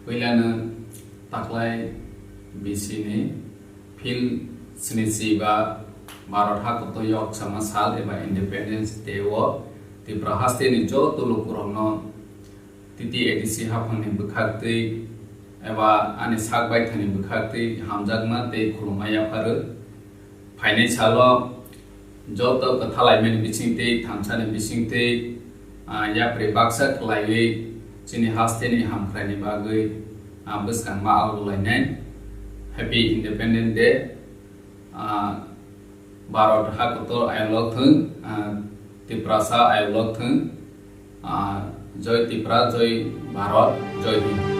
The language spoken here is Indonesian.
Koilana taklai bisini fil snisi ba Maratha kotoyok sama sal eba Independence Day wo ti prahaste ni jo tulukurongno titi edisi hapangni bukhakti eba ani sakbai thani bukhakti hamjakma te khulumaya paru phainai salo jo to kathalaimen bisingte thamsani bisingte ya prebaksa khlaiwi chini haste ni hamkhrani bagui buskang ma alulainai Happy Independence Day Bharat hakoto ayolok thung tiprasa ayolok thung joy tipra joy Bharat joy Hind